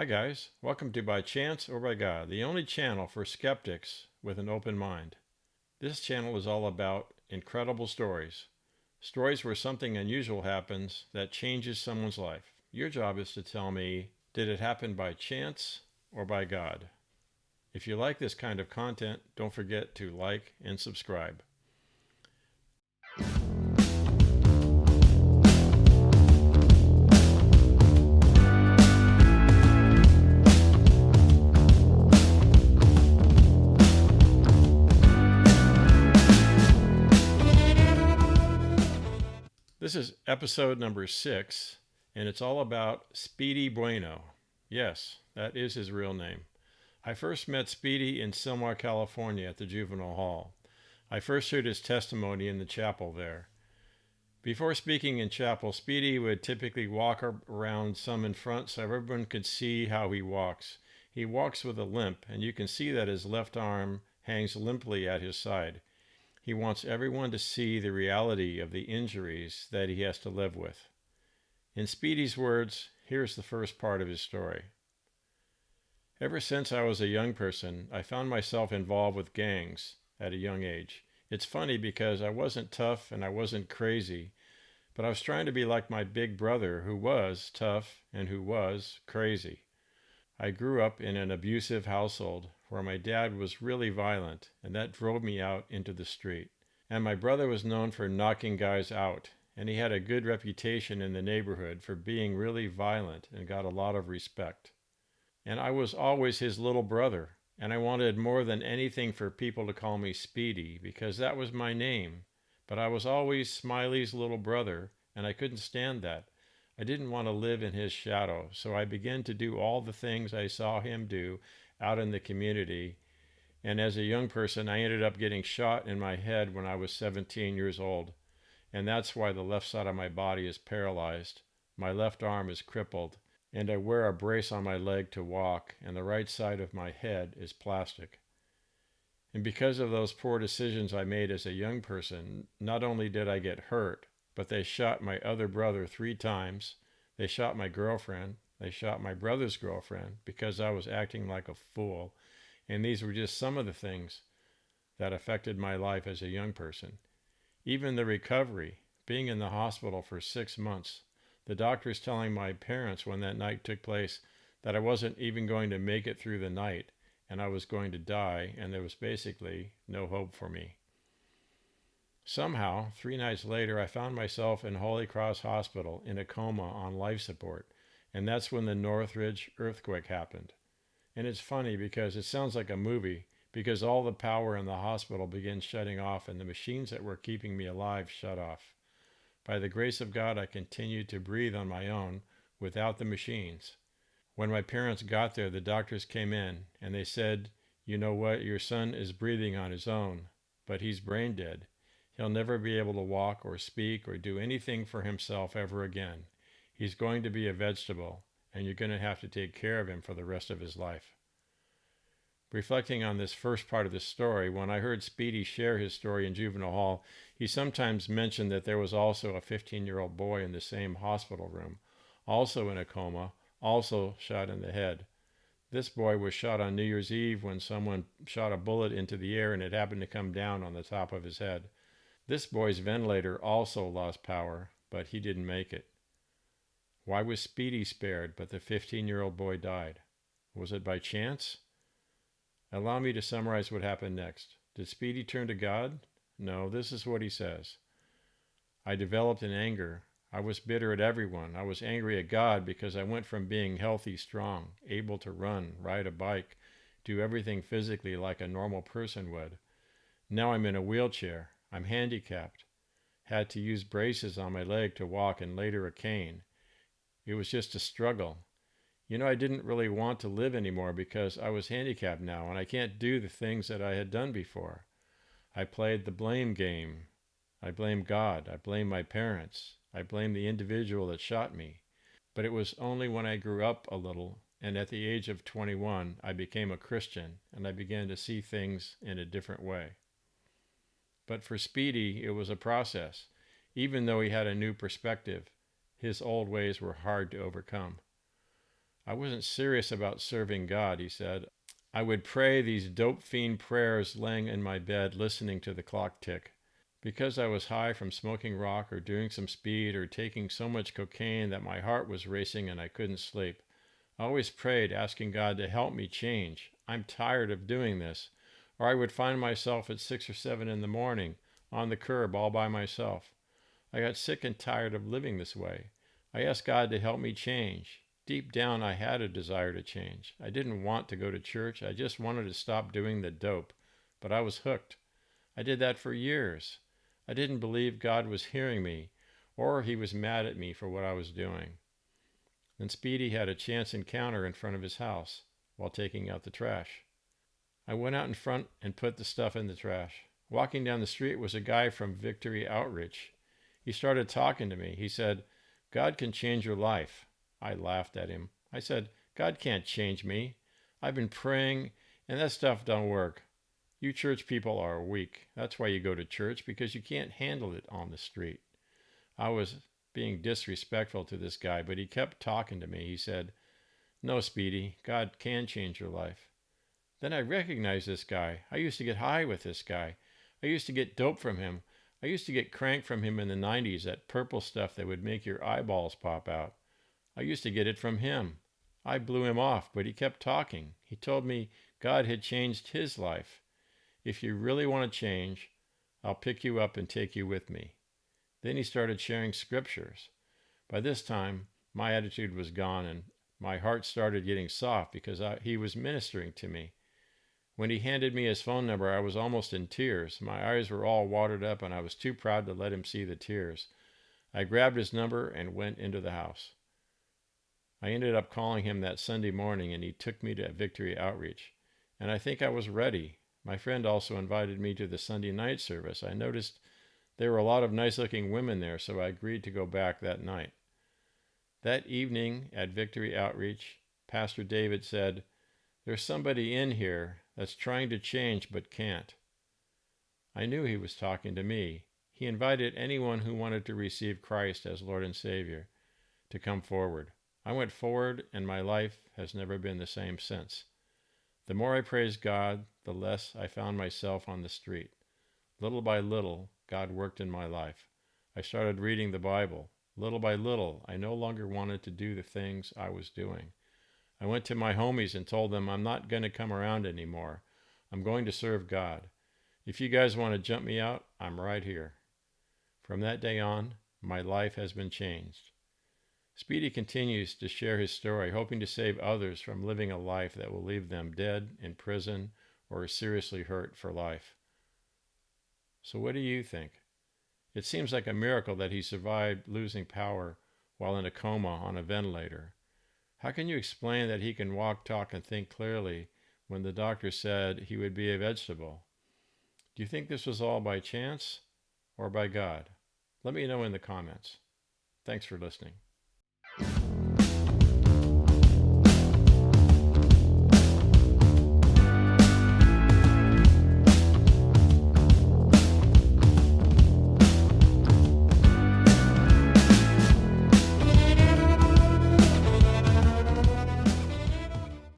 Hi, guys. Welcome to By Chance or By God, the only channel for skeptics with an open mind. This channel is all about incredible stories. Stories where something unusual happens that changes someone's life. Your job is to tell me, did it happen by chance or by God? If you like this kind of content, don't forget to like and subscribe. This is episode number 6, and it's all about Speedy Bueno. Yes, that is his real name. I first met Speedy in Silmar, California at the juvenile hall. I first heard his testimony in the chapel there. Before speaking in chapel, Speedy would typically walk around some in front so everyone could see how he walks. He walks with a limp, and you can see that his left arm hangs limply at his side. He wants everyone to see the reality of the injuries that he has to live with. In Speedy's words, here's the first part of his story. Ever since I was a young person, I found myself involved with gangs at a young age. It's funny because I wasn't tough and I wasn't crazy, but I was trying to be like my big brother who was tough and who was crazy. I grew up in an abusive household where my dad was really violent, and that drove me out into the street. And my brother was known for knocking guys out, and he had a good reputation in the neighborhood for being really violent and got a lot of respect. And I was always his little brother, and I wanted more than anything for people to call me Speedy because that was my name. But I was always Smiley's little brother, and I couldn't stand that. I didn't want to live in his shadow, so I began to do all the things I saw him do out in the community. And as a young person, I ended up getting shot in my head when I was 17 years old. And that's why the left side of my body is paralyzed. My left arm is crippled, and I wear a brace on my leg to walk, and the right side of my head is plastic. And because of those poor decisions I made as a young person, not only did I get hurt, but they shot my other brother 3 times. They shot my girlfriend. They shot my brother's girlfriend because I was acting like a fool. And these were just some of the things that affected my life as a young person. Even the recovery, being in the hospital for 6 months, the doctors telling my parents when that night took place that I wasn't even going to make it through the night and I was going to die, and there was basically no hope for me. Somehow, 3 nights later, I found myself in Holy Cross Hospital in a coma on life support, and that's when the Northridge earthquake happened. And it's funny because it sounds like a movie, because all the power in the hospital began shutting off and the machines that were keeping me alive shut off. By the grace of God, I continued to breathe on my own without the machines. When my parents got there, the doctors came in and they said, "You know what, your son is breathing on his own, but he's brain dead. He'll never be able to walk or speak or do anything for himself ever again. He's going to be a vegetable, and you're going to have to take care of him for the rest of his life." Reflecting on this first part of the story, when I heard Speedy share his story in juvenile hall, he sometimes mentioned that there was also a 15-year-old boy in the same hospital room, also in a coma, also shot in the head. This boy was shot on New Year's Eve when someone shot a bullet into the air and it happened to come down on the top of his head. This boy's ventilator also lost power, but he didn't make it. Why was Speedy spared, but the 15-year-old boy died? Was it by chance? Allow me to summarize what happened next. Did Speedy turn to God? No, this is what he says. I developed an anger. I was bitter at everyone. I was angry at God because I went from being healthy, strong, able to run, ride a bike, do everything physically like a normal person would. Now I'm in a wheelchair. I'm handicapped. Had to use braces on my leg to walk and later a cane. It was just a struggle. I didn't really want to live anymore because I was handicapped now and I can't do the things that I had done before. I played the blame game. I blamed God. I blamed my parents. I blamed the individual that shot me. But it was only when I grew up a little and at the age of 21 I became a Christian and I began to see things in a different way. But for Speedy, it was a process. Even though he had a new perspective, his old ways were hard to overcome. I wasn't serious about serving God, he said. I would pray these dope fiend prayers laying in my bed listening to the clock tick. Because I was high from smoking rock or doing some speed or taking so much cocaine that my heart was racing and I couldn't sleep, I always prayed asking God to help me change. I'm tired of doing this. Or I would find myself at 6 or 7 in the morning on the curb all by myself. I got sick and tired of living this way. I asked God to help me change. Deep down, I had a desire to change. I didn't want to go to church. I just wanted to stop doing the dope. But I was hooked. I did that for years. I didn't believe God was hearing me, or he was mad at me for what I was doing. Then Speedy had a chance encounter in front of his house while taking out the trash. I went out in front and put the stuff in the trash. Walking down the street was a guy from Victory Outreach. He started talking to me. He said, "God can change your life." I laughed at him. I said, "God can't change me. I've been praying, and that stuff don't work. You church people are weak. That's why you go to church, because you can't handle it on the street." I was being disrespectful to this guy, but he kept talking to me. He said, "No, Speedy, God can change your life." Then I recognized this guy. I used to get high with this guy. I used to get dope from him. I used to get crank from him in the 90s, that purple stuff that would make your eyeballs pop out. I used to get it from him. I blew him off, but he kept talking. He told me God had changed his life. "If you really want to change, I'll pick you up and take you with me." Then he started sharing scriptures. By this time, my attitude was gone and my heart started getting soft because he was ministering to me. When he handed me his phone number, I was almost in tears. My eyes were all watered up and I was too proud to let him see the tears. I grabbed his number and went into the house. I ended up calling him that Sunday morning and he took me to Victory Outreach. And I think I was ready. My friend also invited me to the Sunday night service. I noticed there were a lot of nice-looking women there, so I agreed to go back that night. That evening at Victory Outreach, Pastor David said, "There's somebody in here that's trying to change but can't." I knew he was talking to me. He invited anyone who wanted to receive Christ as Lord and Savior to come forward. I went forward, and my life has never been the same since. The more I praised God, the less I found myself on the street. Little by little, God worked in my life. I started reading the Bible. Little by little, I no longer wanted to do the things I was doing. I went to my homies and told them I'm not going to come around anymore. I'm going to serve God. If you guys want to jump me out, I'm right here. From that day on, my life has been changed. Speedy continues to share his story, hoping to save others from living a life that will leave them dead, in prison, or seriously hurt for life. So what do you think? It seems like a miracle that he survived losing power while in a coma on a ventilator. How can you explain that he can walk, talk, and think clearly when the doctor said he would be a vegetable? Do you think this was all by chance or by God? Let me know in the comments. Thanks for listening.